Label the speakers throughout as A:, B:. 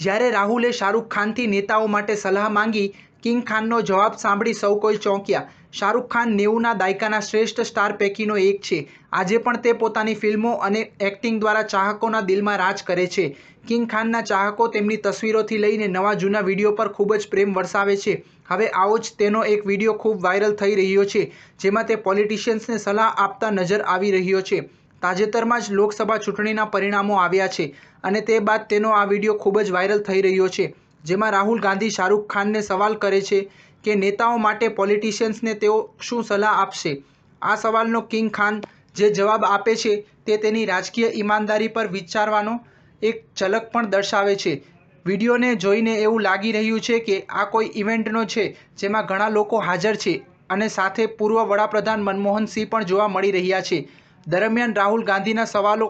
A: જ્યારે રાહુલે શાહરૂખ ખાનથી નેતાઓ માટે સલાહ માંગી, કિંગ ખાનનો જવાબ સાંભળી સૌ કોઈ ચોંક્યા। શાહરૂખ ખાન 90ના દાયકાના શ્રેષ્ઠ સ્ટાર પૈકીનો એક છે। આજે પણ તે પોતાની ફિલ્મો અને એક્ટિંગ દ્વારા ચાહકોના દિલમાં રાજ કરે છે। કિંગ ખાનના ચાહકો તેમની તસવીરોથી લઈને નવા જૂના વિડીયો પર ખૂબ જ પ્રેમ વરસાવે છે। હવે આવો જ તેનો એક વિડીયો ખૂબ વાયરલ થઈ રહ્યો છે, જેમાં તે પોલિટિશિયન્સને સલાહ આપતા નજર આવી રહ્યો છે। તાજેતરમાં જ લોકસભા ચૂંટણીના પરિણામો આવ્યા છે અને તે બાદ તેનો આ વિડીયો ખૂબ જ વાયરલ થઈ રહ્યો છે, જેમાં રાહુલ ગાંધી શાહરૂખ ખાનને સવાલ કરે છે કે નેતાઓ માટે પોલિટિશિયન્સને તેઓ શું સલાહ આપશે। આ સવાલનો કિંગ ખાન જે જવાબ આપે છે તે તેની રાજકીય ઈમાનદારી પર વિચારવાનો એક ઝલક પણ દર્શાવે છે। વિડીયોને જોઈને એવું લાગી રહ્યું છે કે આ કોઈ ઇવેન્ટનો છે જેમાં ઘણા લોકો હાજર છે અને સાથે પૂર્વ વડાપ્રધાન મનમોહન સિંહ પણ જોવા મળી રહ્યા છે। દરમિયાન રાહુલ ગાંધીના સવાલો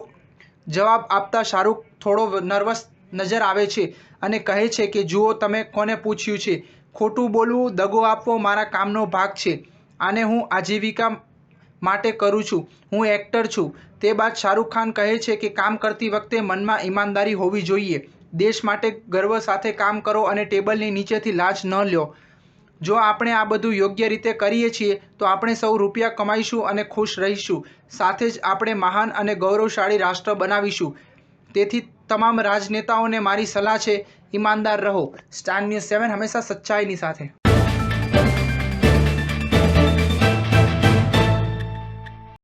A: જવાબ આપતા શાહરૂખ થોડો નર્વસ નજર આવે છે અને કહે છે કે જુઓ, તમે કોને પૂછ્યું છે? ખોટું બોલવું, દગો આપવો મારા કામનો ભાગ છે। આને હું આજીવિકા માટે કરું છું। હું એક્ટર છું। તે બાદ શાહરૂખ ખાન કહે છે કે કામ કરતી વખતે મનમાં ઈમાનદારી હોવી જોઈએ। દેશ માટે ગર્વ સાથે કામ કરો અને ટેબલની નીચેથી લાંચ ન લો। જો આપણે આ બધું યોગ્ય રીતે કરીએ છીએ તો આપણે સૌ રૂપિયા કમાઈશું અને ખુશ રહીશું। સાથે જ આપણે મહાન અને ગૌરવશાળી રાષ્ટ્ર બનાવીશું। તેથી તમામ રાજનેતાઓને મારી સલાહ છે, ઈમાનદાર રહો। સ્ટાર ન્યૂઝ 7 હંમેશા સચ્ચાઈની સાથે।